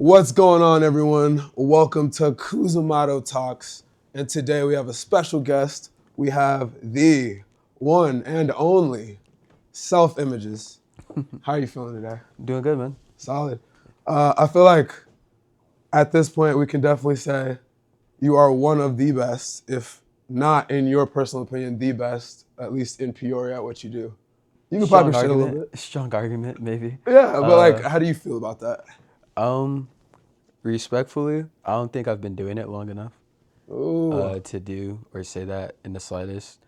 What's going on, everyone? Welcome to Kuzimato Talks. And today we have a special guest. We have the one and only Imagez. How are you feeling today? Doing good, man. Solid. I feel like at this point we can definitely say you are one of the best, if not in your personal opinion, the best, at least in Peoria at what you do. You can Strong probably shit a little argument. bit. Strong argument, maybe. Yeah, but like, Uh, how do you feel about that? um, Respectfully, I don't think I've been doing it long enough Ooh, to do or say that in the slightest.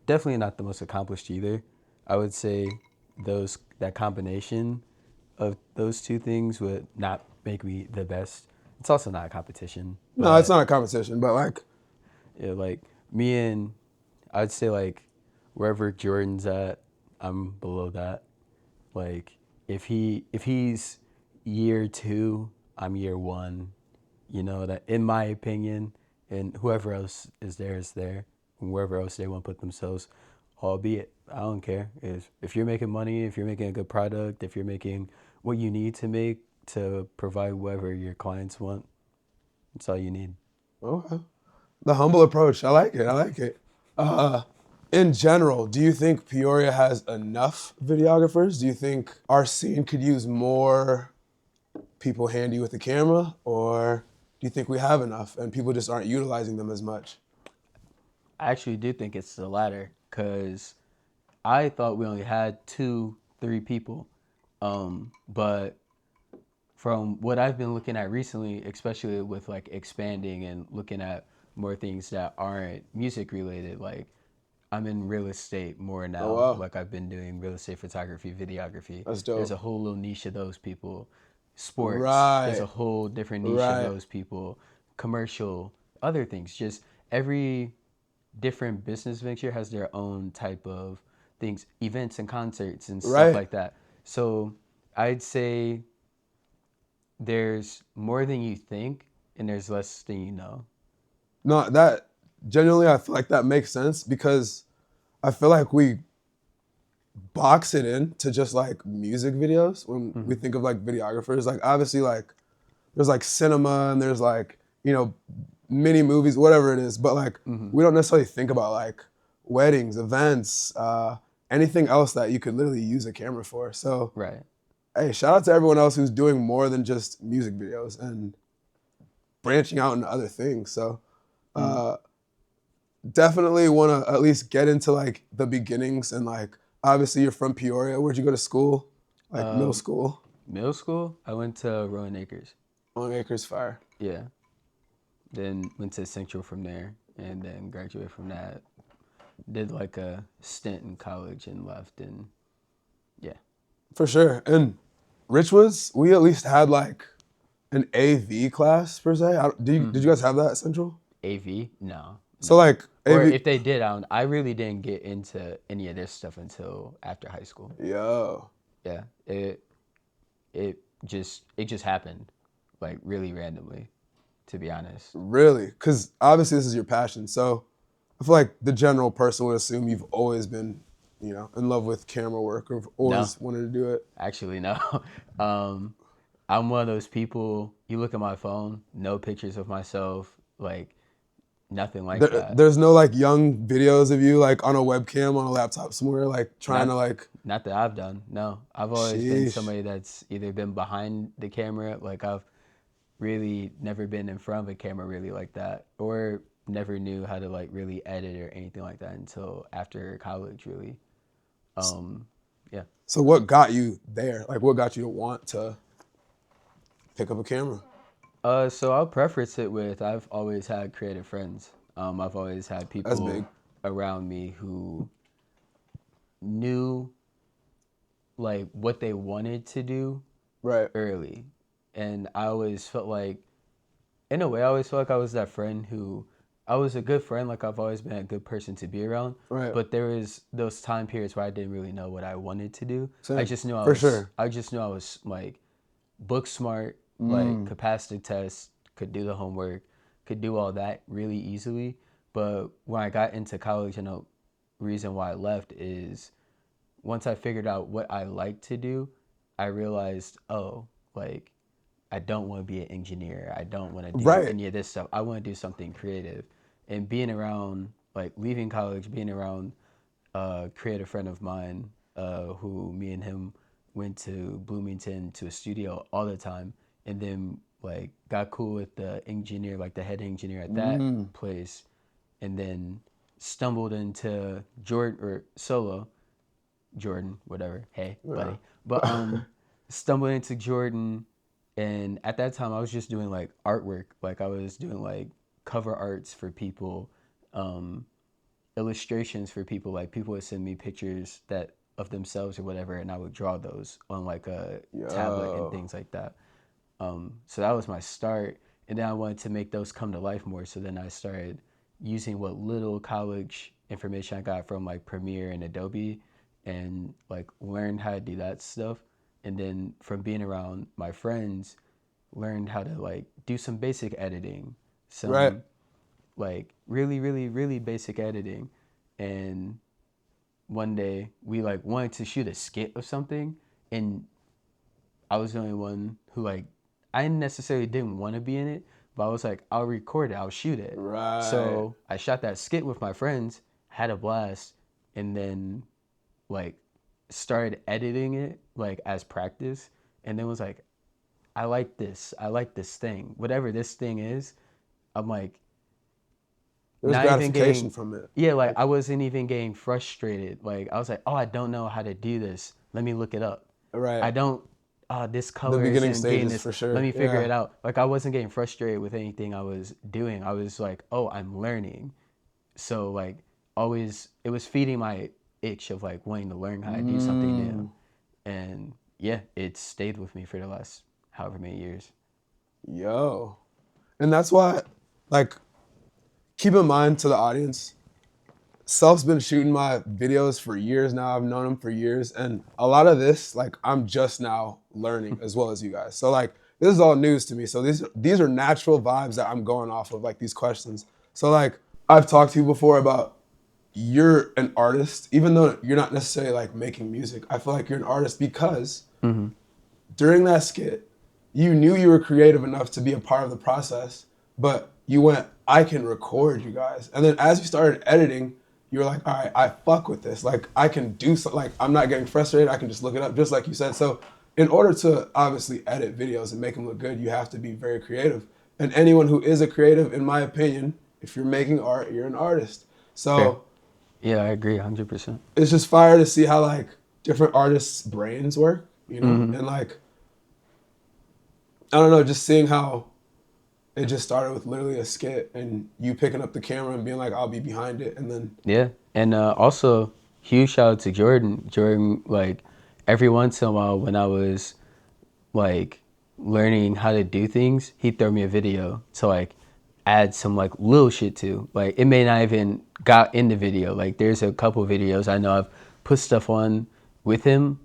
Definitely not the most accomplished either. I would say that combination of those two things would not make me the best. It's also not a competition, no, it's but not a competition, but like, yeah, like me and I'd say like wherever Jordan's at, I'm below that. Like if he's year two, I'm year one. You know that in my opinion, and whoever else is there, and wherever else they want to put themselves, albeit I don't care. If you're making money, if you're making a good product, if you're making what you need to make to provide whatever your clients want, that's all you need. okay. The humble approach. I like it. I like it. Uh, in general, do you think Peoria has enough videographers? Do you think our scene could use more people handy with the camera? Or do you think we have enough and people just aren't utilizing them as much? I actually do think it's the latter because I thought we only had two, three people. But from what I've been looking at recently, especially with like expanding and looking at more things that aren't music related, like I'm in real estate more Oh, now. wow. Like I've been doing real estate photography, videography. That's There's dope. a whole little niche of those people. Sports, there's Right. a whole different niche of Right. those people. Commercial, other things. Just every different business venture has their own type of things, events and concerts and stuff Right. like that. So I'd say there's more than you think and there's less than you know. No, that genuinely, I feel like that makes sense because I feel like we box it in to just like music videos when we Mm-hmm. think of like videographers. Like obviously like there's like cinema and there's like, mini movies, whatever it is. But like Mm-hmm. we don't necessarily think about like weddings, events, anything else that you could literally use a camera for. So Right. hey, shout out to everyone else who's doing more than just music videos and branching out into other things. So Mm. uh, definitely want to at least get into like the beginnings and like obviously you're from Peoria. Where'd you go to school? Like middle Um, school? Middle school, I went to Rowan Acres. On Acres Fire. Yeah. Then went to Central from there and then graduated from that. Did like a stint in college and left and yeah. For sure. And Richwoods, we at least had like an AV class per se. Did you Mm-hmm. guys have that at Central? AV? No, So no. like Or AV, if they did, I really didn't get into any of this stuff until after high school. yo, Yeah, it just happened, like really randomly, to be honest. really? Because obviously this is your passion. So I feel like the general person would assume you've always been, in love with camera work or No, always wanted to do it. actually, no. um, I'm one of those people. You look at my phone, no pictures of myself, like nothing like that. There's no like young videos of you like on a webcam on a laptop somewhere, like trying to Not like, not that I've done. No, I've always been sheesh. somebody that's either been behind the camera, like I've really never been in front of a camera really like that, or never knew how to like really edit or anything like that until after college, really. Um, yeah. So what got you there? Like what got you to want to pick up a camera? So I'll preface it with I've always had creative friends. I've always had That's big. people around me who knew like what they wanted to do Right. early, and I always felt like, in a way, I always felt like I was that friend who, I was a good friend. Like I've always been a good person to be around, Right. but there was those time periods where I didn't really know what I wanted to do. I Same. just knew I For was. sure. I just knew I was like book smart, like Mm. could pass the test, could do the homework, could do all that really easily. But when I got into college, and the reason why I left is once I figured out what I like to do, I realized, oh, like I don't want to be an engineer. I don't want to do Right. any of this stuff. I want to do something creative. And being around, like leaving college, being around a creative friend of mine, who me and him went to Bloomington to a studio all the time, and then like got cool with the engineer, like the head engineer at that place, and then stumbled into Jordan or Solo, Jordan, whatever. Hey, Yeah. buddy. But stumbled into Jordan, and at that time I was just doing like artwork. Like I was doing like cover arts for people, um, illustrations for people. Like people would send me pictures that of themselves or whatever, and I would draw those on like a tablet and Yo. things like that. So that was my start, and then I wanted to make those come to life more. So then I started using what little college information I got from like Premiere and Adobe, and like learned how to do that stuff. And then from being around my friends, learned how to like do some basic editing, Right. some like really, really, really basic editing. And one day we like wanted to shoot a skit of something, and I was the only one who like I necessarily didn't want to be in it, but I was like, I'll record it, I'll shoot it. Right. So I shot that skit with my friends, had a blast, and then like started editing it like as practice, and then was like, I like this. I like this thing. Whatever this thing is, I'm like There's not even gratification getting, from it. yeah, like Like, I wasn't even getting frustrated. Like I was like, oh, I don't know how to do this. Let me look it up. right. I don't, this The color beginning isn't getting stages this. for Let sure. me figure Yeah. it out. Like I wasn't getting frustrated with anything I was doing. I was like, oh, I'm learning. So like always, it was feeding my itch of like wanting to learn how to do something new. Mm. And yeah, it stayed with me for the last however many years. Yo. And that's why, like, keep in mind to the audience, Self's been shooting my videos for years now. I've known him for years. And a lot of this, like, I'm just now learning as well as you guys. So, like, this is all news to me. So these are natural vibes that I'm going off of, like these questions. So, like, I've talked to you before about you're an artist, even though you're not necessarily like making music. I feel like you're an artist because Mm-hmm. during that skit, you knew you were creative enough to be a part of the process, but you went, I can record you guys. And then as you started editing, you were like, all right, I fuck with this. Like, I can do something. Like, I'm not getting frustrated. I can just look it up, just like you said. So, in order to obviously edit videos and make them look good, you have to be very creative. And anyone who is a creative, in my opinion, if you're making art, you're an artist. Fair. So, Yeah, I agree 100%. it's just fire to see how like different artists' brains work, you know? Mm-hmm. And like, I don't know, just seeing how it just started with literally a skit and you picking up the camera and being like, I'll be behind it. And then, Yeah, and also huge shout out to Jordan. Jordan, like every once in a while when I was like learning how to do things, he'd throw me a video to like add some like little shit to. Like it may not even got in the video. Like there's a couple videos I know I've put stuff on with him,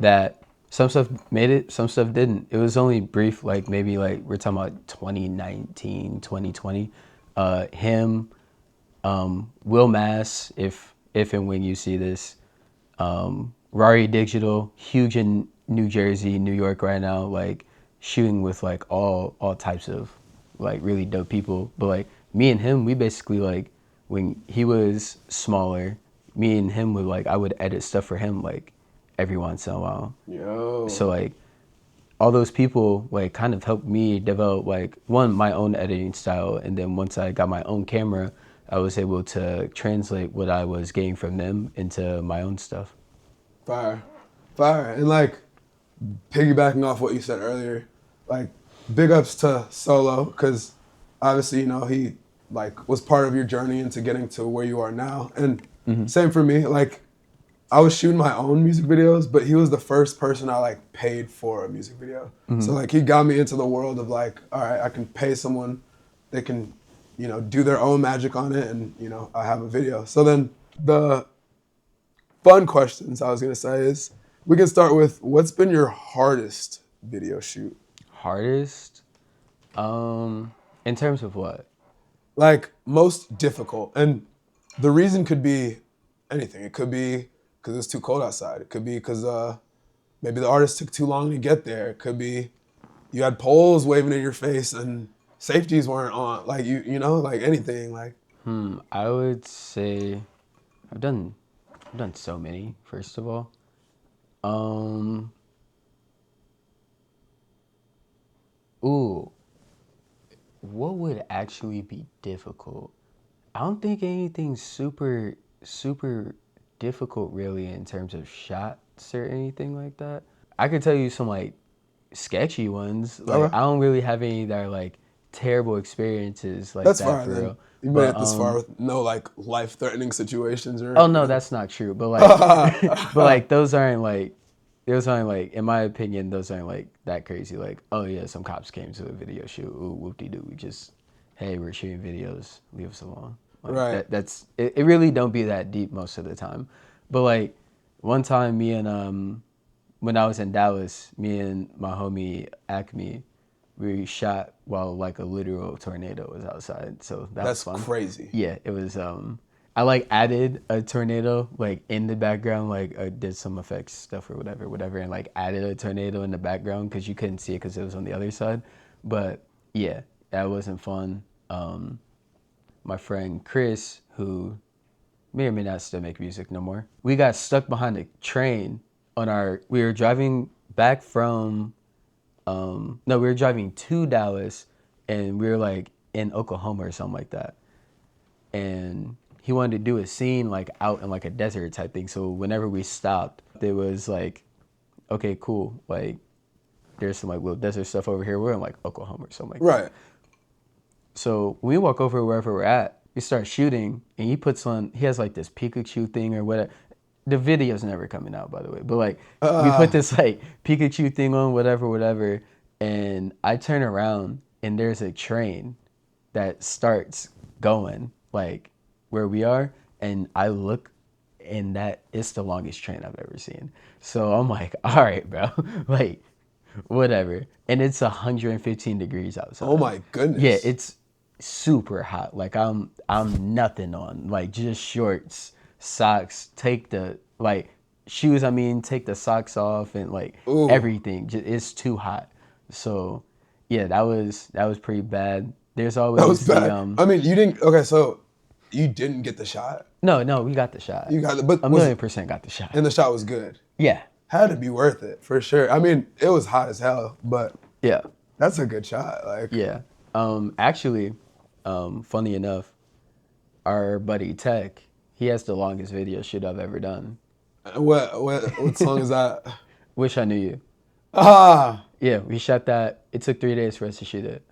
that some stuff made it, some stuff didn't. It was only brief, like maybe like we're talking about 2019, 2020. Him, Will Mass, if and when you see this, Rari Digital, huge in New Jersey, New York right now, like shooting with like all types of like really dope people. But like me and him, we basically like when he was smaller, me and him would like I would edit stuff for him like every once in a while. So yo, like all those people like kind of helped me develop like one my own editing style, and then once I got my own camera, I was able to translate what I was getting from them into my own stuff. fire, fire. And like, piggybacking off what you said earlier, like, big ups to Solo, because obviously, you know, he like was part of your journey into getting to where you are now. And same for me, like, I was shooting my own music videos, but he was the first person I like paid for a music video. So like he got me into the world of like, all right, I can pay someone, they can, you know, do their own magic on it, and you know, I have a video. So then the fun questions I was gonna say is, we can start with what's been your hardest video shoot? Hardest, in terms of what? Like most difficult, and the reason could be anything. It could be because it's too cold outside. It could be because maybe the artist took too long to get there. It could be you had poles waving in your face and safeties weren't on. Like you know, like anything. Like I would say I've done I've done so many, first of all. Um ooh, what would actually be difficult? I don't think anything super difficult really in terms of shots or anything like that. I could tell you some like sketchy ones. Like okay, I don't really have any that are like terrible experiences like that's that fine for then. real. You made But it this far with no like life threatening situations or oh no, anything. that's not true. But like but like those aren't like in my opinion those aren't like that crazy. Like oh yeah, some cops came to a video shoot. Ooh, whoop de doo. We just hey we're shooting videos. Leave us alone. Like Right. that's it, it. Really don't be that deep most of the time. But like one time me and when I was in Dallas, me and my homie Acme, we shot while like a literal tornado was outside. So that was That's fun. crazy. Yeah, it was. I like added a tornado like in the background, like I did some effects stuff or whatever, and like added a tornado in the background because you couldn't see it because it was on the other side. But yeah, that wasn't fun. My friend Chris, who may or may not still make music no more. We got stuck behind a train on our. We were driving back from. No, we were driving to Dallas, and we were like in Oklahoma or something like that. And he wanted to do a scene like out in like a desert type thing. So whenever we stopped, there was like, okay, cool. Like there's some like little desert stuff over here. We're in like Oklahoma or something like that. Right. So when we walk over wherever we're at, we start shooting, and he puts on. He has like this Pikachu thing or whatever. The video's never coming out, by the way. But like, we put Uh, this like Pikachu thing on, whatever, and I turn around, and there's a train that starts going like where we are, and I look, and that it's the longest train I've ever seen. So I'm like, all right, bro, like whatever. And it's 115 degrees oh outside. my Yeah, goodness. it's super hot. Like I'm nothing on. Like just shorts, socks, take the like shoes, I mean, take the socks off and like Ooh, everything. Just, it's too hot. So, yeah, that was pretty bad. There's that was always the bad. I mean, you didn't. Okay, so you didn't get the shot. no, we got the shot. You got it, but A was million percent got the shot. and the shot was good. Yeah. Had to be worth it for sure. I mean, it was hot as hell, but Yeah. that's a good shot. Like, Yeah. Actually, funny enough, our buddy Tech, he has the longest video shoot I've ever done. what song is that? Wish I Knew You. Ah, Yeah, we shot that. It took 3 days for us to shoot it.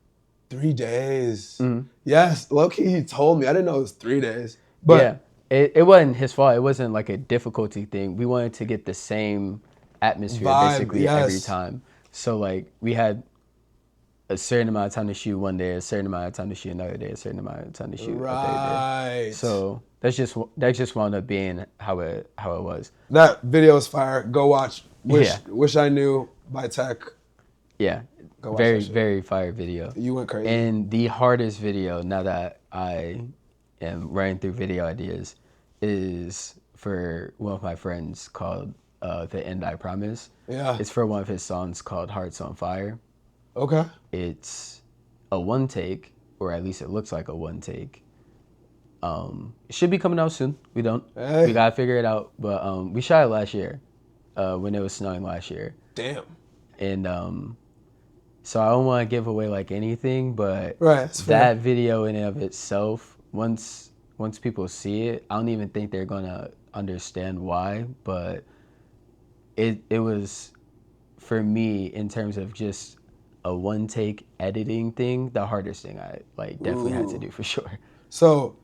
3 days. Mm-hmm. Yes, low-key, he told me. I didn't know it was 3 days. Yeah, But it wasn't his fault. It wasn't like a difficulty thing. We wanted to get the same atmosphere vibe, basically every yes. time. So like we had a certain amount of time to shoot one day, a certain amount of time to shoot another day, a certain amount of time to shoot a third day. Right. So that just wound up being how it was. That video is fire. Go watch Yeah. Wish I Knew by Tech. Yeah, Go watch that shit. very fire video. You went crazy. And the hardest video, now that I am running through video ideas, is for one of my friends called The End I Promise. Yeah. It's for one of his songs called Hearts on Fire. Okay. It's a one take, or at least it looks like a one take. It should be coming out soon. We don't. Hey. We gotta figure it out. But we shot it last year, when it was snowing last year. Damn. And so I don't want to give away like anything, but Right, that's fair. that video in and of itself, once people see it, I don't even think they're gonna understand why. But it was, for me, in terms of just a one take editing thing, the hardest thing I like definitely had to do for sure. So,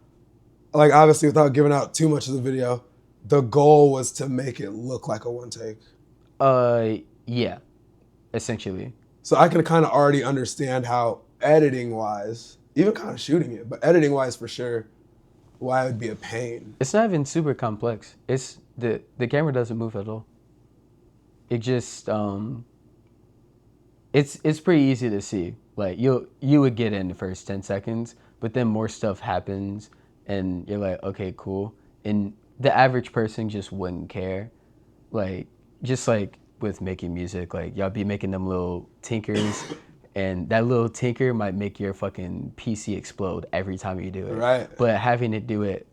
like, obviously, without giving out too much of the video, the goal was to make it look like a one take. Yeah, essentially. So I can kind of already understand how editing wise, even kind of shooting it, but editing wise for sure, why it would be a pain. It's not even super complex. It's the camera doesn't move at all. It just it's pretty easy to see. Like you would get it in the first 10 seconds, but then more stuff happens and you're like, okay, cool. And the average person just wouldn't care. Like just like with making music. Like y'all be making them little tinkers, and that little tinker might make your fucking PC explode every time you do it. Right. But having to do it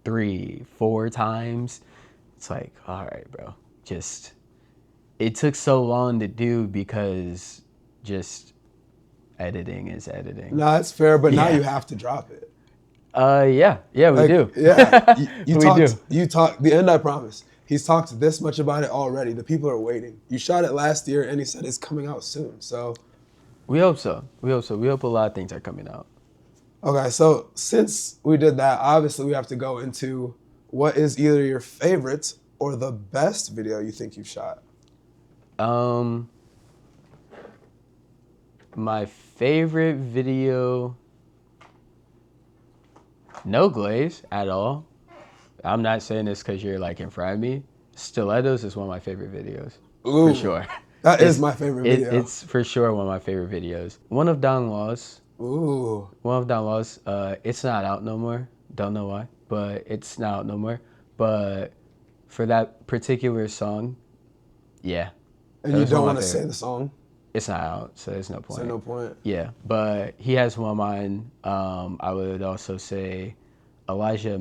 3, 4 times, it's like, all right, bro. Just it took so long to do because just editing is editing. No, that's fair, but now Yeah. you have to drop it. Yeah, we Like, do. yeah, you We talked. do. You talked. The end, I promise. He's talked this much about it already. The people are waiting. You shot it last year, and he said it's coming out soon. So, We hope so. We hope so. We hope a lot of things are coming out. okay. So since we did that, obviously we have to go into what is either your favorite or the best video you think you've shot. My favorite video, no glaze at all. I'm not saying this because you're like in front of me. Stilettos is one of my favorite videos. Ooh, For sure. That is my favorite video. It's for sure one of my favorite videos. One of Don Law's. Ooh. One of Don Law's. It's not out no more. Don't know why, but it's not out no more. But for that particular song, yeah. And that you was one don't of my want to say favorite. the song? It's not out, so there's no point. So no point. Yeah, but he has one of mine. I would also say Elijah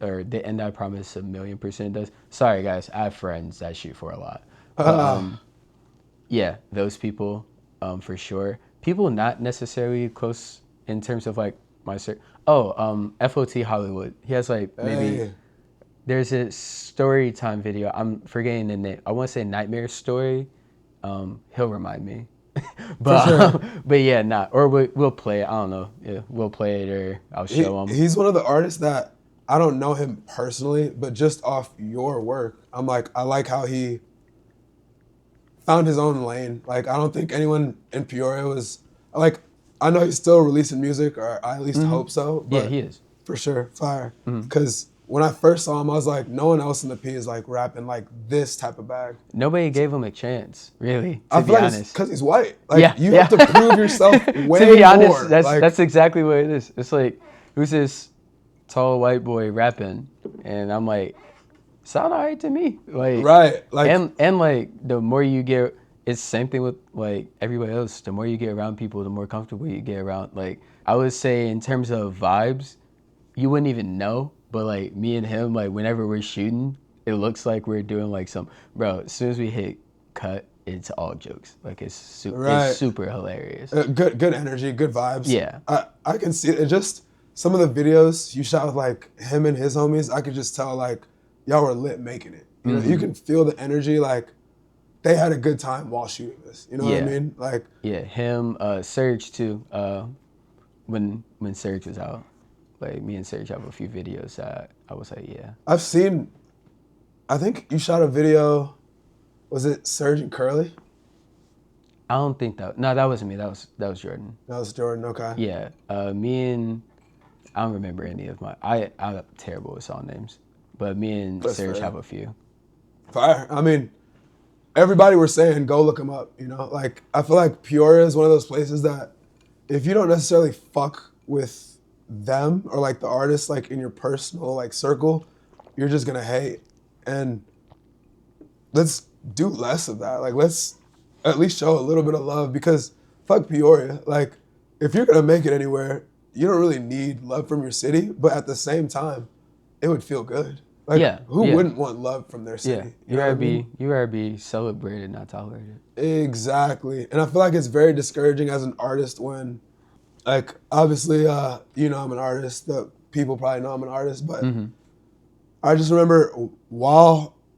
or The End I Promise 1,000,000% does. Sorry guys, I have friends that shoot for a lot. But, yeah, those people, for sure. People not necessarily close in terms of like my FOT Hollywood. He has like maybe Hey. there's a story time video. I'm forgetting the name. I want to say Nightmare Story. He'll remind me. But sure. but yeah, not or we'll play it. I don't know. Yeah, we'll play it or I'll show him. He's one of the artists that I don't know him personally, but just off your work, I'm like, I like how he found his own lane. Like, I don't think anyone in Peoria was like, I know he's still releasing music, or I at least hope so. But Yeah, he is. for sure, fire. Because when I first saw him, I was like, no one else in the P is like rapping like this type of bag. Nobody gave him a chance, really. I To feel be like honest. because he's white. Like, Yeah, you yeah. have to prove yourself way To be honest, more. Like, that's exactly what it is. It's like, who's this tall white boy rapping? And I'm like, sound alright to me. Like, right. Like, and like the more you get, it's same thing with like everybody else. The more you get around people, the more comfortable you get around. Like I would say in terms of vibes, you wouldn't even know. But like me and him, like whenever we're shooting, it looks like we're doing like some bro. As soon as we hit cut, it's all jokes. Like it's Right. it's super hilarious. good energy, good vibes. Yeah. I can see it. It just some of the videos you shot with like him and his homies, I could just tell like y'all were lit making it. You know, you can feel the energy. Like they had a good time while shooting this. You know what I Yeah. mean? Like Yeah, him, Serge too. When Serge was out, like me and Serge have a few videos that I was like, yeah. I've seen. I think you shot a video. Was it Serge and Curly? I don't think that. No, that wasn't me. That was Jordan. That was Jordan. Okay. Yeah, me and I don't remember any of my. I'm terrible with song names, but me and That's Serge fair. have a few. Fire. I mean, everybody were saying go look him up. You know, like I feel like Peoria is one of those places that if you don't necessarily fuck with them or like the artist like in your personal like circle, you're just gonna hate. And let's do less of that. Like let's at least show a little bit of love because fuck Peoria. Like if you're gonna make it anywhere, you don't really need love from your city, but at the same time, it would feel good. Like Yeah, who yeah. wouldn't want love from their city? Yeah, You know what I mean? you gotta be celebrated, not tolerated. Exactly. And I feel like it's very discouraging as an artist when, like, obviously, you know I'm an artist. The people probably know I'm an artist, but I just remember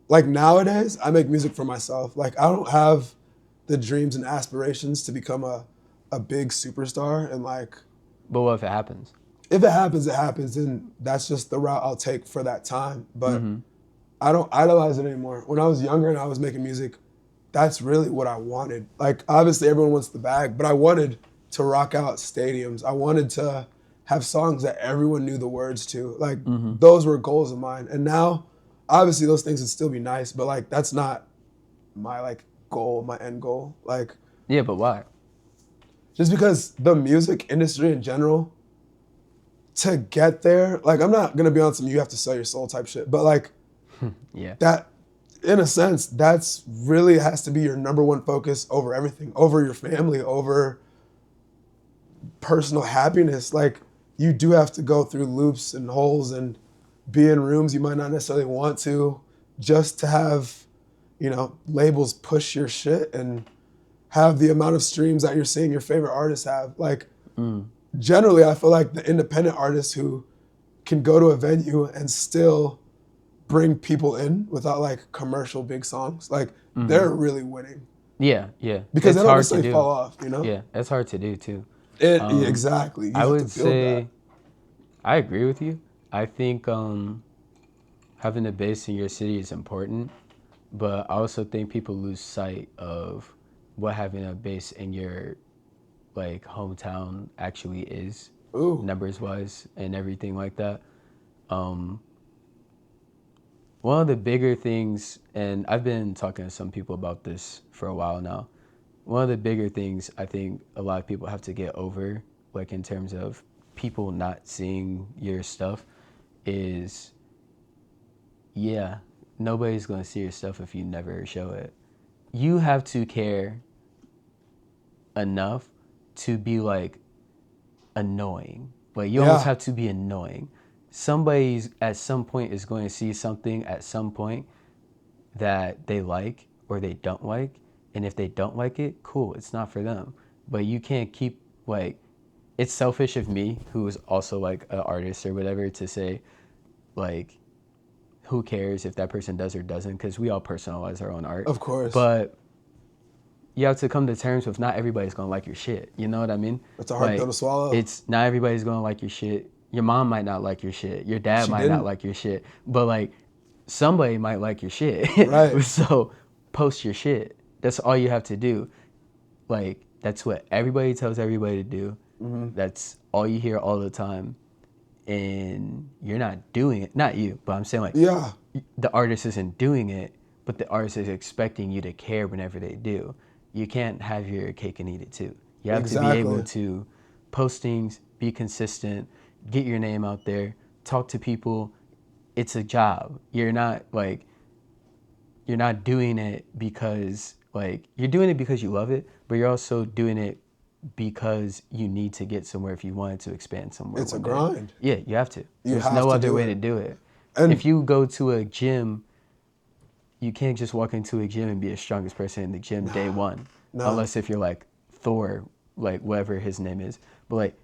like nowadays, I make music for myself. Like, I don't have the dreams and aspirations to become a big superstar. And, like, But what if it happens? if it happens, and that's just the route I'll take for that time. But I don't idolize it anymore. When I was younger and I was making music, that's really what I wanted. Like, obviously everyone wants the bag, but I wanted to rock out stadiums. I wanted to have songs that everyone knew the words to. Like, those were goals of mine. And now, obviously those things would still be nice, but like, that's not my like goal, my end goal. Like, Yeah, but why? just because the music industry in general, to get there, like I'm not gonna be on some you have to sell your soul type shit, but like Yeah. that in a sense, that's really has to be your number one focus over everything, over your family, over personal happiness. Like, you do have to go through loops and holes and be in rooms you might not necessarily want to, just to have, labels push your shit and have the amount of streams that you're seeing your favorite artists have. Like, generally, I feel like the independent artists who can go to a venue and still bring people in without like commercial big songs, like they're really winning. Yeah. Because It's they don't hard to necessarily do. fall off, Yeah, that's hard to do too. Yeah, exactly. You I have to would build that. say I agree with you. I think having a base in your city is important, but I also think people lose sight of what having a base in your like hometown actually is, Ooh, numbers wise and everything like that. One of the bigger things, and I've been talking to some people about this for a while now. One of the bigger things I think a lot of people have to get over, like in terms of people not seeing your stuff, is yeah, nobody's going to see your stuff if you never show it. You have to care enough to be like annoying. Like you almost yeah, have to be annoying. Somebody's at some point is going to see something at some point that they like or they don't like, and if they don't like it, cool, it's not for them. But you can't keep like, it's selfish of me, who is also like an artist or whatever, to say like, who cares if that person does or doesn't, because we all personalize our own art. of course. But you have to come to terms with not everybody's gonna like your shit. You know what I mean? It's a hard pill Like, to swallow. it's not everybody's gonna like your shit. Your mom might not like your shit. Your dad She might not didn't. like your shit. But like, somebody might like your shit. Right. So post your shit. That's all you have to do. Like, that's what everybody tells everybody to do. That's all you hear all the time. And you're not doing it. Not you, but I'm saying like, Yeah, the artist isn't doing it, but the artist is expecting you to care whenever they do. You can't have your cake and eat it too. You have to be able exactly. to post things, be consistent, get your name out there, talk to people. It's a job. You're not doing it because like, you're doing it because you love it, but you're also doing it because you need to get somewhere if you wanted to expand somewhere It's a one day. grind. Yeah, you have to. You There's have no to other do way it. to do it. And If you go to a gym, you can't just walk into a gym and be the strongest person in the gym day one, no, unless if you're like Thor, like whatever his name is. But like,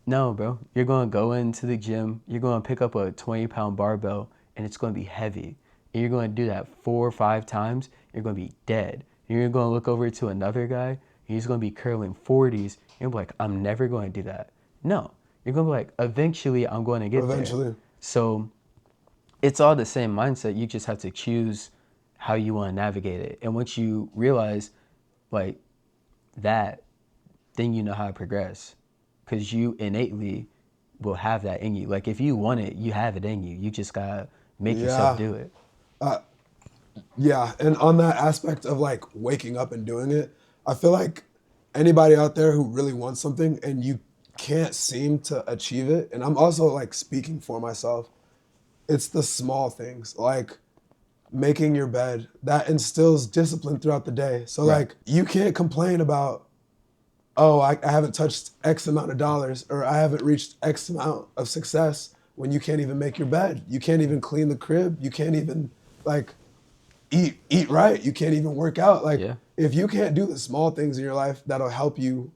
no, bro, you're gonna go into the gym, you're gonna pick up a 20-pound barbell, and it's gonna be heavy. And you're gonna do that 4 or 5 times, you're gonna be dead. And you're gonna look over to another guy, he's gonna be curling 40s, and you're like, I'm never gonna do that. No, you're gonna be like, eventually I'm going to get there. eventually. So it's all the same mindset. You just have to choose how you want to navigate it. And once you realize like that, then you know how to progress, because you innately will have that in you. Like if you want it, you have it in you. You just gotta make yourself Yeah. do it. Yeah, and on that aspect of like waking up and doing it, I feel like anybody out there who really wants something and you can't seem to achieve it, and I'm also like speaking for myself, it's the small things like making your bed that instills discipline throughout the day. So Right. like you can't complain about, oh, I haven't touched X amount of dollars or I haven't reached X amount of success when you can't even make your bed. You can't even clean the crib. You can't even like eat right. You can't even work out. Like Yeah. if you can't do the small things in your life that'll help you,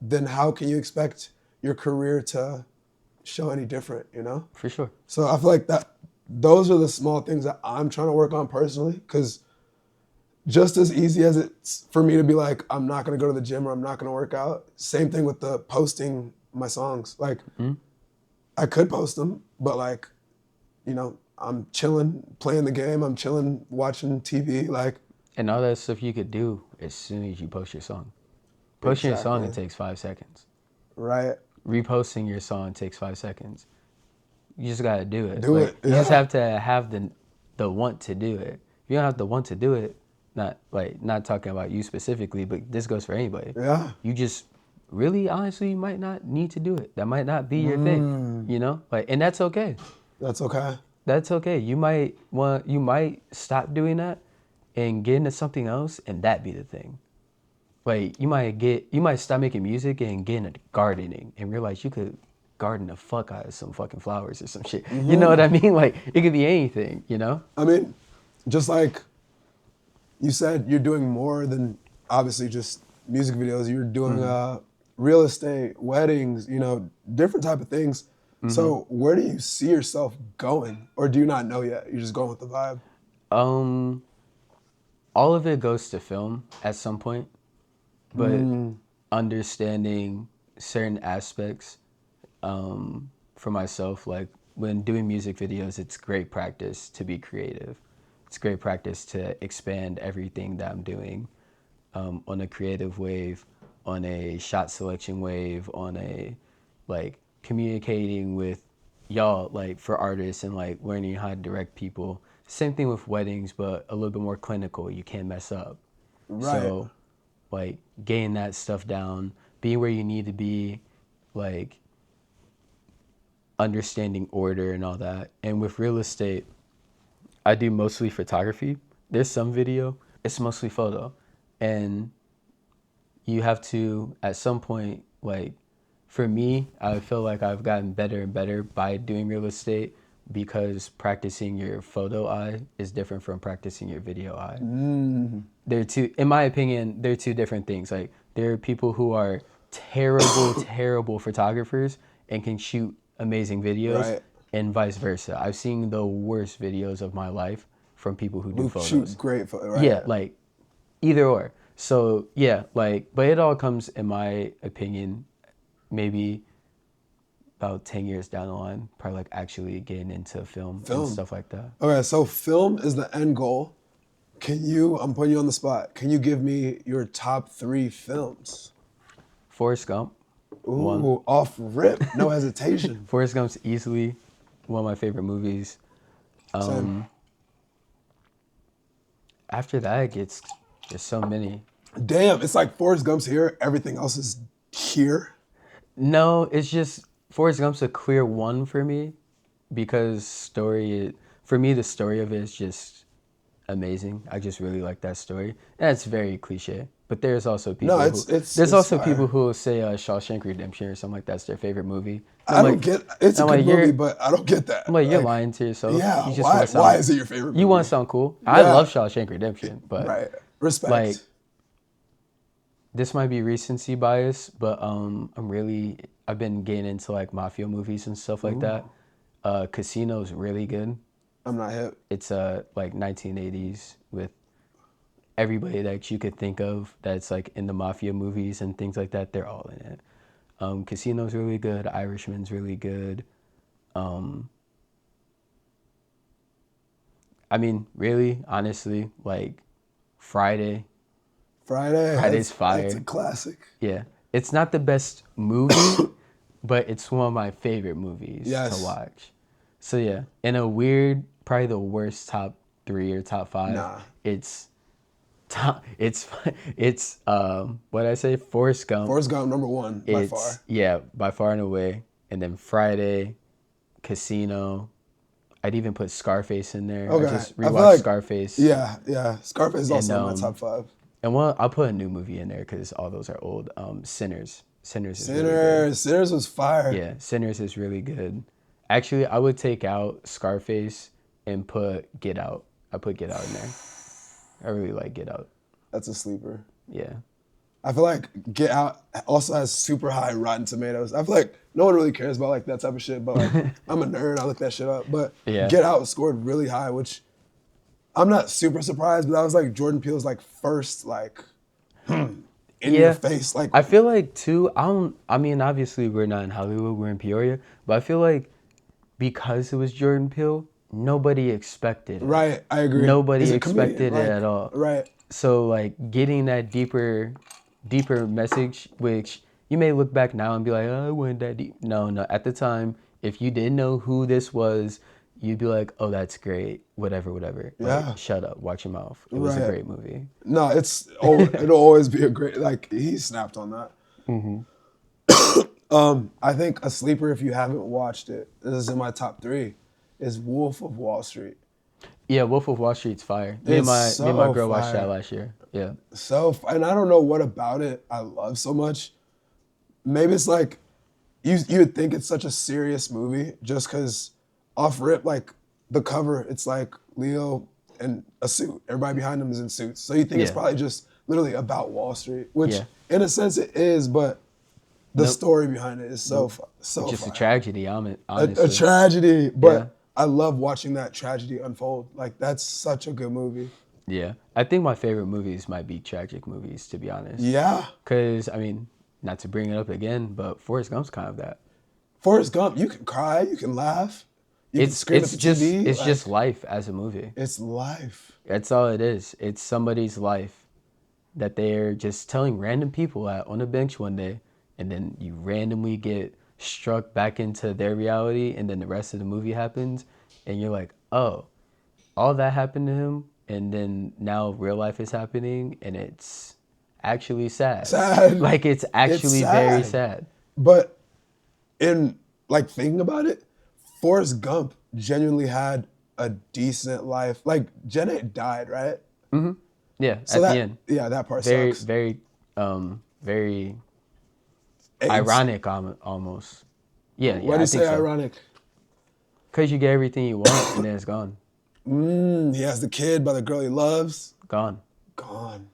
then how can you expect your career to show any different, you know? For sure. So I feel like that those are the small things that I'm trying to work on personally, because just as easy as it's for me to be like, I'm not gonna go to the gym or I'm not gonna work out, same thing with the posting my songs. Like I could post them, but like, I'm chilling, playing the game, I'm chilling, watching TV, like And all that stuff you could do as soon as you post your song. Posting your song, it exactly. takes 5 seconds. Right. Reposting your song takes 5 seconds. You just gotta do it. Do Like, it. you just Yeah. have to have the want to do it. If you don't have the want to do it, not talking about you specifically, but this goes for anybody. Yeah. You just really honestly might not need to do it. That might not be your thing. You know? Like, and that's okay. That's okay. that's okay. You might stop doing that and get into something else, and that be the thing. Like you might stop making music and get into gardening and realize you could garden the fuck out of some fucking flowers or some shit. You know what I mean? Like it could be anything, you know? I mean, just like you said, you're doing more than obviously just music videos. You're doing real estate, weddings, you know, different type of things. So where do you see yourself going, or do you not know yet? You're just going with the vibe. Um, all of it goes to film at some point, but understanding certain aspects for myself, like when doing music videos, it's great practice to be creative. It's great practice to expand everything that I'm doing on a creative wave, on a shot selection wave, on a like communicating with y'all, like for artists and like learning how to direct people. Same thing with weddings, but a little bit more clinical. You can't mess up. Right. So like getting that stuff down, being where you need to be, like understanding order and all that. And with real estate, I do mostly photography. There's some video, it's mostly photo. And you have to, at some point, like for me, I feel like I've gotten better and better by doing real estate because practicing your photo eye is different from practicing your video eye. They're two, in my opinion, they're two different things. Like there are people who are terrible, terrible photographers and can shoot amazing videos, Right. and vice versa. I've seen the worst videos of my life from people who do Who photos. shoots great photos, right? Yeah, like either or. So yeah, like, but it all comes, in my opinion, maybe about 10 years down the line, probably like actually getting into film and stuff like that. Okay, so film is the end goal. Can you, I'm putting you on the spot, can you give me your top 3 films? Forrest Gump. Ooh, off rip, no hesitation. Forrest Gump's easily one of my favorite movies. Same. After that, there's so many. Damn, it's like Forrest Gump's here, everything else is here. No, it's just Forrest Gump's a clear one for me because for me, the story of it is just amazing. I just really like that story. And it's very cliche. But there's also people there's also fire. people who will say Shawshank Redemption or something like that's their favorite movie. I don't get, it's a good movie, but I don't get that. I'm like, you're lying to yourself. Yeah, You just why is it your favorite movie? You want to sound cool. I love Shawshank Redemption, but right, respect. like, this might be recency bias, but I've been getting into like mafia movies and stuff like that. Casino's really good. I'm not hip. It's like 1980s with everybody that you could think of that's like in the mafia movies and things like that. They're all in it. Casino's really good. Irishman's really good. I mean, really, honestly, like Friday's fire. It's a classic. Yeah, it's not the best movie, but it's one of my favorite movies to watch. So yeah, in a weird, probably the worst top 3 or top 5. Nah. It's what I say, Forrest Gump. Forrest Gump number 1 by far. Yeah, by far and away. And then Friday, Casino. I'd even put Scarface in there. Okay. I just rewatched Scarface. Yeah. Scarface is also in my top 5. And I'll put a new movie in there because all those are old. Sinners. Sinners is really good. Sinners was fire. Yeah, Sinners is really good. Actually, I would take out Scarface and put Get Out. I put Get Out in there. I really like Get Out. That's a sleeper. Yeah. I feel like Get Out also has super high Rotten Tomatoes. I feel like no one really cares about like that type of shit, but like I'm a nerd, I look that shit up. But Get Out scored really high, which I'm not super surprised, but that was like Jordan Peele's like first like in your face. Like I feel like too, I mean obviously we're not in Hollywood, we're in Peoria, but I feel like because it was Jordan Peele, nobody expected it. Right, I agree. Nobody expected it at all. Right. So like getting that deeper message, which you may look back now and be like, oh, I wasn't that deep. No. At the time, if you didn't know who this was, you'd be like, oh, that's great. Whatever. Yeah. Like, shut up. Watch your mouth. It was a great movie. No, it'll always be a great, like he snapped on that. I think a sleeper, if you haven't watched it, this is in my top 3, is Wolf of Wall Street. Yeah, Wolf of Wall Street's fire. It's Me and my so girl watched that fire. last year. Yeah. And I don't know what about it I love so much. Maybe it's like you would think it's such a serious movie just because off rip, like the cover, it's like Leo in a suit. Everybody behind him is in suits. So you think it's Yeah. probably just literally about Wall Street, which Yeah. in a sense it is, but the Nope. story behind it is so Just a fire. tragedy, A honestly. tragedy, but Yeah. I love watching that tragedy unfold. Like that's such a good movie. Yeah. I think my favorite movies might be tragic movies, to be honest. Yeah. Because, I mean, not to bring it up again, but Forrest Gump's kind of that. Forrest Gump, you can cry, you can laugh, you can scream at the TV. It's like, just life as a movie. it's life. That's all it is. It's somebody's life that they're just telling random people at on a bench one day, and then you randomly get struck back into their reality, and then the rest of the movie happens, and you're like, oh, all that happened to him, and then now real life is happening, and it's actually sad. Sad. Like it's actually very sad. But in like thinking about it, Forrest Gump genuinely had a decent life. Like Jenna died, right? Yeah, So at that the end. yeah, that part Very, sucks. very It's- ironic almost. Yeah, Why yeah, do I you think say so. ironic? Because you get everything you want, and then it's gone. He has the kid by the girl he loves. Gone. Gone.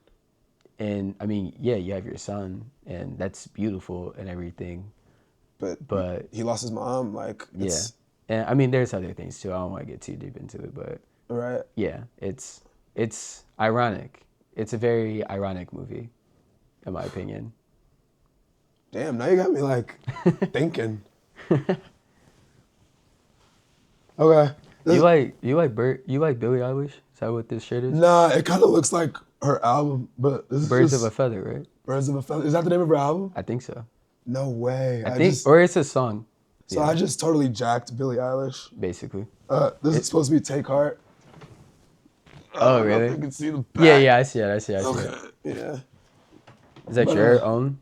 And I mean, yeah, you have your son, and that's beautiful and everything. But he lost his mom. Like Yeah. it's And I mean, there's other things too. I don't want to get too deep into it, but right. yeah, it's ironic. It's a very ironic movie, in my opinion. Damn, now you got me like thinking. Okay. You like Billie Eilish? Is that what this shirt is? Nah, it kind of looks like her album, but this is Birds just of a Feather, right? Birds of a Feather. Is that the name of her album? I think so. No way. I think, or it's a song. So I just totally jacked Billie Eilish. Basically. This is supposed to be Take Heart. Oh, I don't know if really? you can see the back. Yeah, I see it. Okay. Yeah. Is that your own?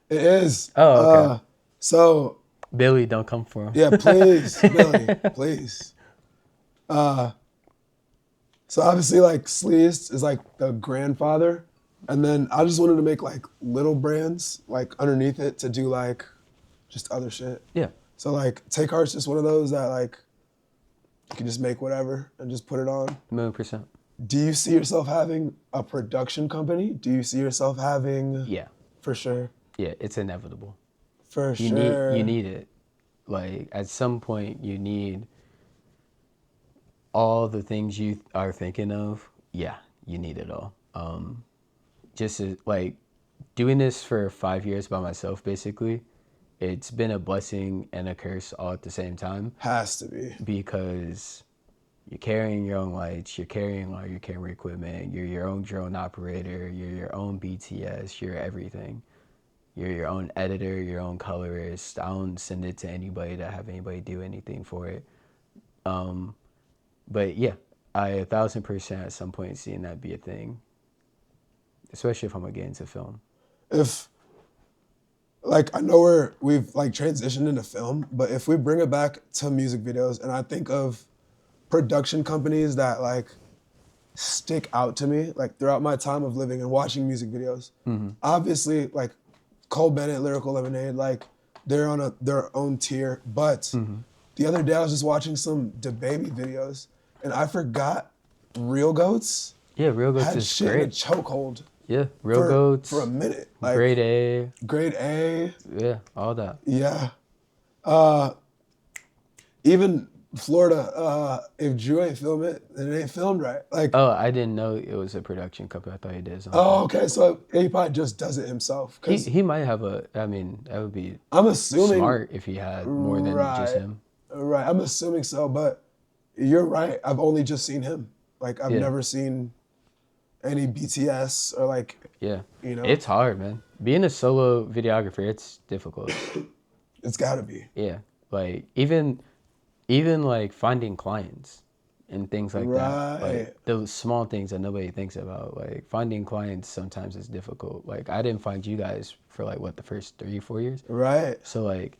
It is. Oh, okay. So Billy, don't come for him. yeah, please, Billy, please. So obviously, like Sleaze is like the grandfather, and then I just wanted to make like little brands like underneath it to do like just other shit. Yeah. So like Take Heart's just one of those that like you can just make whatever and just put it on. 1,000,000%. Do you see yourself having a production company? Do you see yourself having? Yeah. For sure. Yeah, it's inevitable. For You sure. need it. Like at some point you need all the things you are thinking of. Yeah, you need it all. Just like doing this for 5 years by myself, basically, it's been a blessing and a curse all at the same time. Has to be. Because you're carrying your own lights, you're carrying all your camera equipment, you're your own drone operator, you're your own BTS, you're everything. You're your own editor, your own colorist. I don't send it to anybody to have anybody do anything for it. But yeah, I 1,000% at some point seeing that be a thing, especially if I'm gonna get into film. If like I know we've like transitioned into film, but if we bring it back to music videos, and I think of production companies that like stick out to me like throughout my time of living and watching music videos. Obviously, like Cole Bennett, Lyrical Lemonade, like they're on their own tier. But the other day I was just watching some DaBaby videos, and I forgot Real Goats Yeah, Real Goats had is shit in a great. chokehold Yeah, Real Goats. for a minute. Like Grade A. Grade A. Yeah, all that. Yeah. Even Florida, if Drew ain't film it, then it ain't filmed right. Like, Oh, I didn't know it was a production company. I thought he did something. oh, okay, so he probably just does it himself. Cause He might have I mean, that would be I'm assuming smart if he had more than just him. Right, I'm assuming so, but you're right. I've only just seen him. Like, I've Yeah. never seen any BTS or like, Yeah. you know, It's hard, man. Being a solo videographer, it's difficult. it's gotta be. Yeah. Like even like finding clients and things like that. Right. Like those small things that nobody thinks about. Like finding clients sometimes is difficult. Like I didn't find you guys for like what, the first 3-4 years? Right. So like,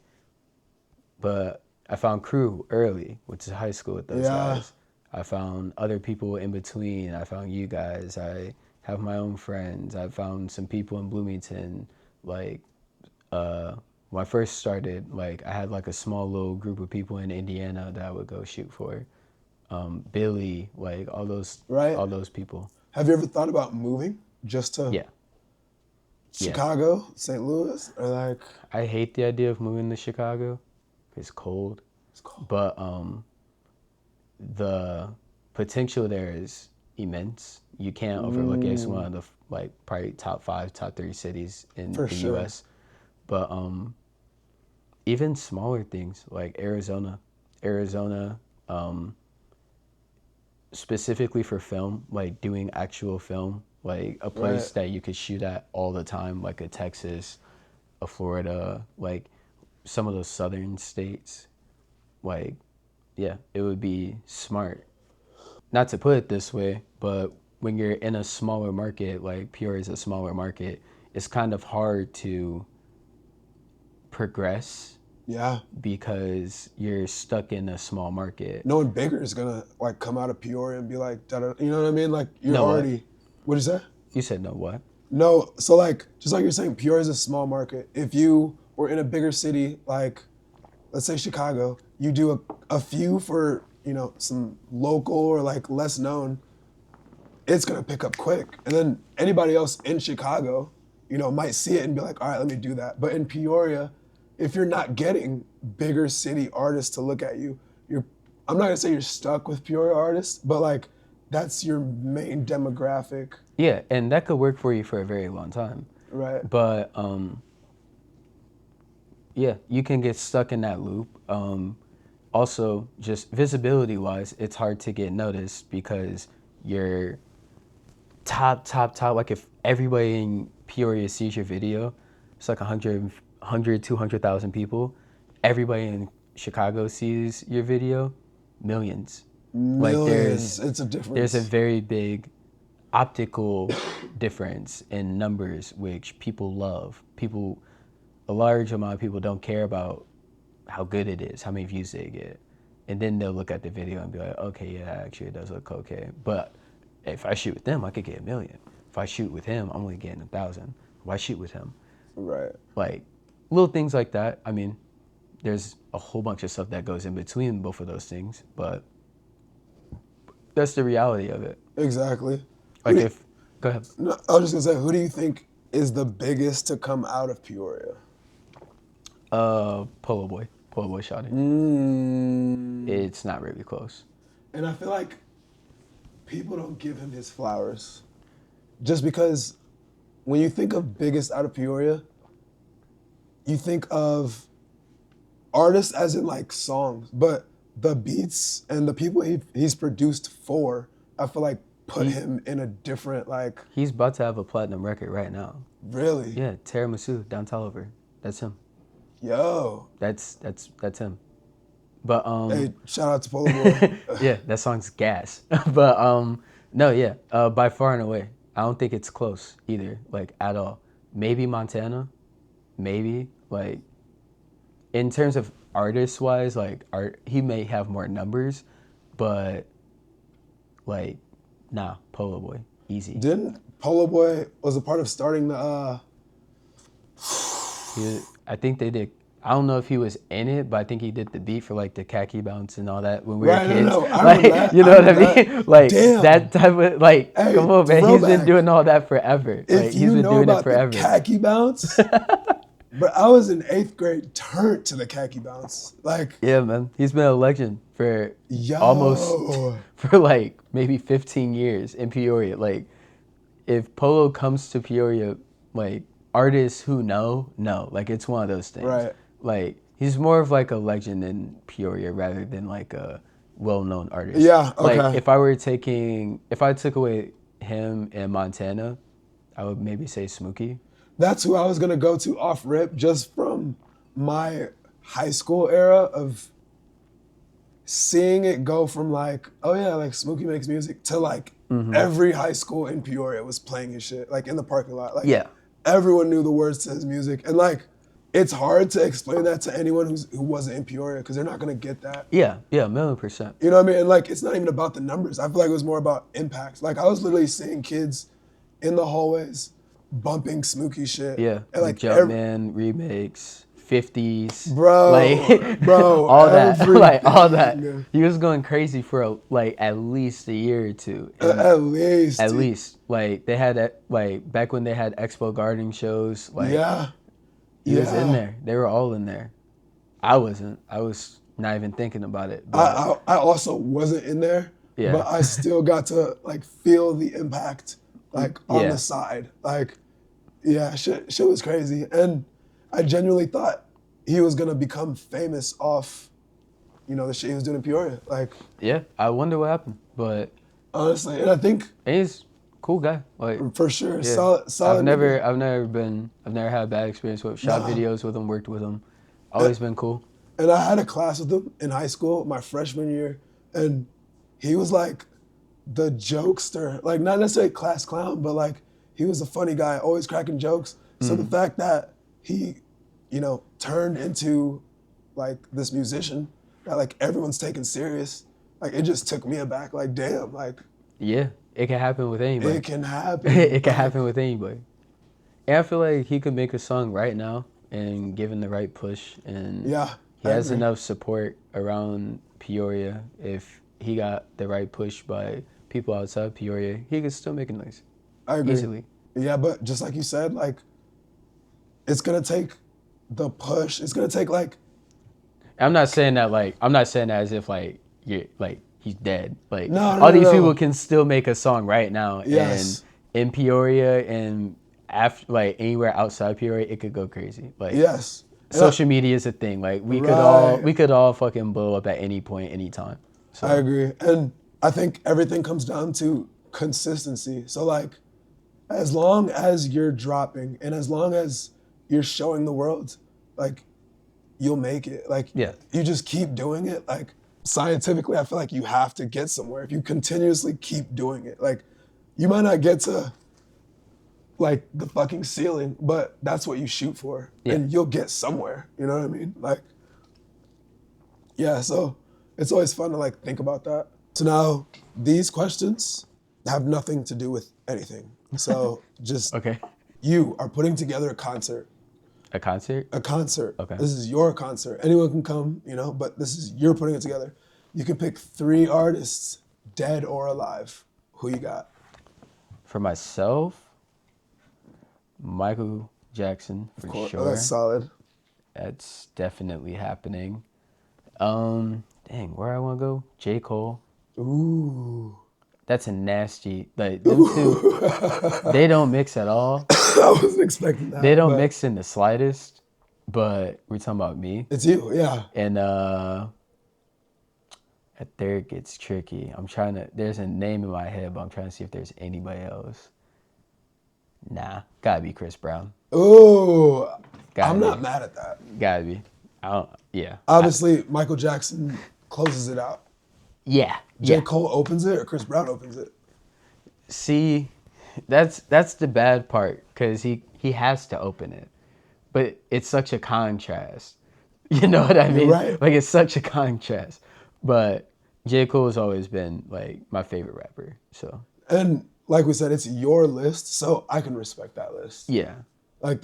but I found crew early, which is high school with those Yeah. guys. I found other people in between. I found you guys. I have my own friends. I found some people in Bloomington. Like, when I first started, like I had like a small little group of people in Indiana that I would go shoot for. Billy, like Right. all those people. Have you ever thought about moving just to Yeah, yeah. Chicago, St. Louis, or like I hate the idea of moving to Chicago. It's cold, it's cold? but the potential there is immense. You can't overlook it. It's one of the like probably top 5, top 3 cities in For the sure. U.S. But even smaller things like Arizona, specifically for film, like doing actual film, like a place Right. that you could shoot at all the time, like a Texas, a Florida, like some of those southern states. Like, yeah, it would be smart. Not to put it this way, but when you're in a smaller market, like Peoria is a smaller market, it's kind of hard to progress Yeah. because you're stuck in a small market. No one bigger is gonna like come out of Peoria and be like, da-da, you know what I mean? Like you're No, what? already. What'd you say? You said no what? No. So like, just like you're saying, Peoria is a small market. If you were in a bigger city, like let's say Chicago, you do a few for some local or like less known, it's gonna pick up quick. And then anybody else in Chicago, might see it and be like, all right, let me do that. But in Peoria, if you're not getting bigger city artists to look at you, I'm not gonna say you're stuck with Peoria artists, but like that's your main demographic, Yeah, and that could work for you for a very long time. right? But yeah, you can get stuck in that loop. Also, just visibility wise, it's hard to get noticed because you're top. Like if everybody in Peoria sees your video, it's like 200,000 people. Everybody in Chicago sees your video, millions. Like Millions. It's a there's a difference. very big optical difference in numbers, which people love. A large amount of people don't care about how good it is, how many views they get. And then they'll look at the video and be like, okay, yeah, actually it does look okay. But if I shoot with them, I could get 1,000,000. If I shoot with him, I'm only getting 1,000. Why shoot with him? Right. Like little things like that. I mean, there's a whole bunch of stuff that goes in between both of those things, but that's the reality of it. Exactly. Like go ahead. No, I was just gonna say, who do you think is the biggest to come out of Peoria? Polo Boy shot it. It's not really close. And I feel like people don't give him his flowers. Just because when you think of biggest out of Peoria, you think of artists as in like songs, but the beats and the people he's produced for, I feel like put him in a different like. He's about to have a platinum record right now. Really? Yeah, Tiramisu, Down Tolliver. That's him. Yo. That's him. But Hey, shout out to Polo Boy. yeah, that song's gas. But no, yeah, by far and away, I don't think it's close either, like at all. Maybe Montana, maybe like in terms of artist wise, like he may have more numbers, but like nah, Polo Boy, easy. Didn't Polo Boy was a part of starting the I think they did. I don't know if he was in it, but I think he did the beat for like the khaki bounce and all that when we were Right, kids. no, I Like, remember that. you know I what I remember mean? that. Like Damn. that type of like. Hey, come on, man. He's been throwback. doing all that forever. If Like he's you been know doing it about forever. the khaki bounce, but I was in 8th grade, turned to the khaki bounce. Like, Yeah, man. He's been a legend for yo. almost for like maybe 15 years in Peoria. Like if Polo comes to Peoria, like artists who know, like it's one of those things. Right. Like he's more of like a legend in Peoria rather than like a well-known artist. Yeah, okay. Like if I took away him and Montana, I would maybe say Smokey. That's who I was gonna go to off rip, just from my high school era of seeing it go from like, oh yeah, like Smokey makes music to like every high school in Peoria was playing his shit, like in the parking lot. Like Yeah. everyone knew the words to his music. And like it's hard to explain that to anyone who wasn't in Peoria because they're not gonna get that. Yeah, 1,000,000%. You know what I mean? And like, it's not even about the numbers. I feel like it was more about impact. Like, I was literally seeing kids in the hallways bumping Smokey shit. Yeah, And like, Jumpman remakes, 50s, bro, bro, all that, all that. everything. He was going crazy for at least a year or two. And At least. at least, they had back when they had Expo Gardening shows, Yeah. he was in there. They were all in there. I wasn't. I was not even thinking about it. But I also wasn't in there, Yeah. but I still got to like feel the impact like on Yeah. the side. Like, yeah, shit was crazy. And I genuinely thought he was gonna become famous off, the shit he was doing in Peoria. Like, yeah, I wonder what happened. But honestly, and I think he's a cool guy. Like, for sure, yeah. solid. I've nigga. never had a bad experience with shot Nah. videos with him, worked with him. Always been cool. And I had a class with him in high school, my freshman year, and he was like the jokester, like not necessarily class clown, but like he was a funny guy, always cracking jokes. So the fact that he, turned into like this musician that like everyone's taking serious, like it just took me aback. Like, damn, like Yeah, it can happen with anybody. it can happen. It can happen with anybody. And I feel like he could make a song right now and given the right push, and Yeah, he I has agree. enough support around Peoria. If he got the right push by people outside Peoria, he could still make a noise I agree. easily. Yeah, but just like you said, like it's gonna take the push. It's gonna take like I'm not saying that as if he's dead. Like no, all no, these no. people can still make a song right now, Yes. and in Peoria and after anywhere outside Peoria, it could go crazy. Like Yes. And social media is a thing. Like we Right. could all fucking blow up at any point, anytime. So I agree. And I think everything comes down to consistency. So like as long as you're dropping and as long as you're showing the world, like you'll make it. Like Yeah. you just keep doing it. Like scientifically, I feel like you have to get somewhere if you continuously keep doing it. Like you might not get to like the fucking ceiling, but that's what you shoot for. Yeah. And you'll get somewhere. You know what I mean? Like, yeah, so it's always fun to like think about that. So now these questions have nothing to do with anything. So just okay, you are putting together a concert. a concert. A concert. Okay. This is your concert. Anyone can come, but you're putting it together. You can pick 3 artists, dead or alive. Who you got? For myself, Michael Jackson for Cool. sure. That's solid. That's definitely happening. Dang, where I want to go? J. Cole. Ooh. That's a nasty. Like them two, they don't mix at all. I wasn't expecting that. They don't but mix in the slightest. But we're talking about me, It's you, yeah. and there it gets tricky. I'm trying to. There's a name in my head, but I'm trying to see if there's anybody else. Nah, gotta be Chris Brown. Ooh. Gotta I'm be. not mad at that. Gotta be. I don't. Yeah. Obviously, Michael Jackson closes it out. Yeah. J. Yeah. Cole opens it or Chris Brown opens it? See, that's the bad part because he has to open it, but it's such a contrast. You know what I mean? right. Like it's such a contrast. But J. Cole has always been like my favorite rapper. So And like we said, it's your list, so I can respect that list. yeah, Like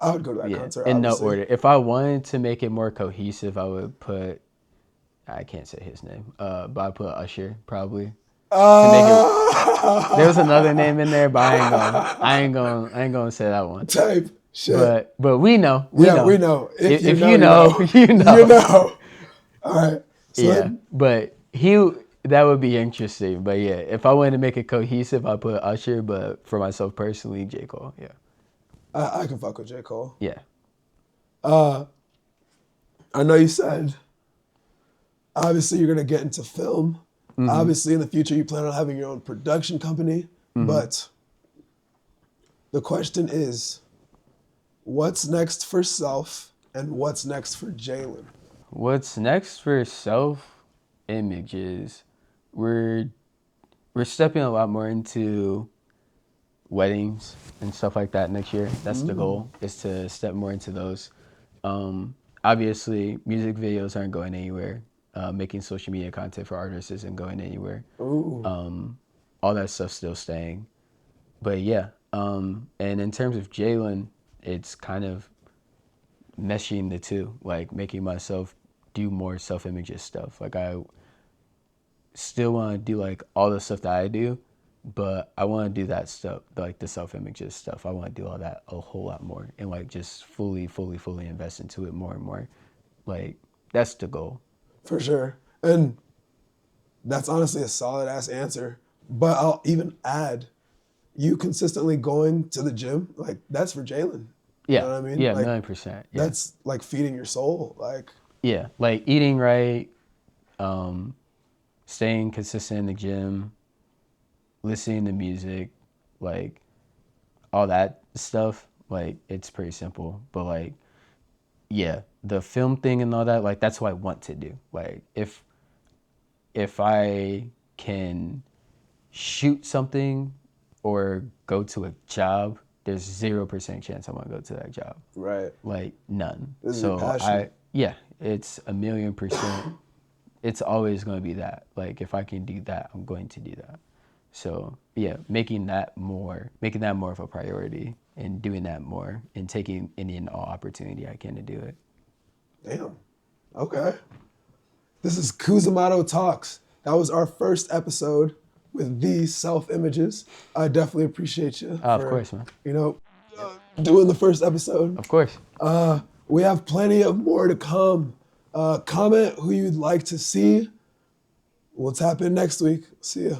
I would go to that yeah. concert. In no obviously. order. If I wanted to make it more cohesive, I would put. I can't say his name. But I put Usher probably. There was another name in there, but I ain't gonna say that one. Type shit. But we know. we know. If you know, you know. You know. All right. So Yeah, then, but that would be interesting. But yeah, if I wanted to make it cohesive, I put Usher. But for myself personally, J. Cole. Yeah. I can fuck with J. Cole. Yeah. I know you said, obviously, you're going to get into film. Mm-hmm. Obviously, in the future, you plan on having your own production company. Mm-hmm. But the question is, what's next for Self and what's next for Jalen? What's next for Imagez? We're stepping a lot more into weddings and stuff like that next year. That's the goal, is to step more into those. Obviously, music videos aren't going anywhere. Making social media content for artists isn't going anywhere. Ooh. All that stuff's still staying. But yeah, and in terms of Jalen, it's kind of meshing the two, like making myself do more self-images stuff. Like I still want to do like all the stuff that I do, but I want to do that stuff, like the self-images stuff. I want to do all that a whole lot more and like just fully invest into it more and more. Like that's the goal. For sure. And that's honestly a solid ass answer. But I'll even add, you consistently going to the gym, like that's for Jalen. You know Yeah, what I mean? yeah, Like 1,000,000%. Yeah, that's like feeding your soul. Like yeah, like eating right, staying consistent in the gym, listening to music, like all that stuff. Like it's pretty simple, but like yeah, the film thing and all that, like that's what I want to do. Like if I can shoot something or go to a job, there's 0% chance I'm gonna go to that job. right. Like none. This is your So passion. yeah, it's 1,000,000%. It's always gonna be that. Like if I can do that, I'm going to do that. So yeah, making that more of a priority and doing that more and taking any and all opportunity I can to do it. Damn. Okay. This is Kuzimato Talks. That was our first episode with these self images. I definitely appreciate you Of for, course, man. doing the first episode. Of course. We have plenty of more to come. Comment who you'd like to see. We'll tap in next week. See ya.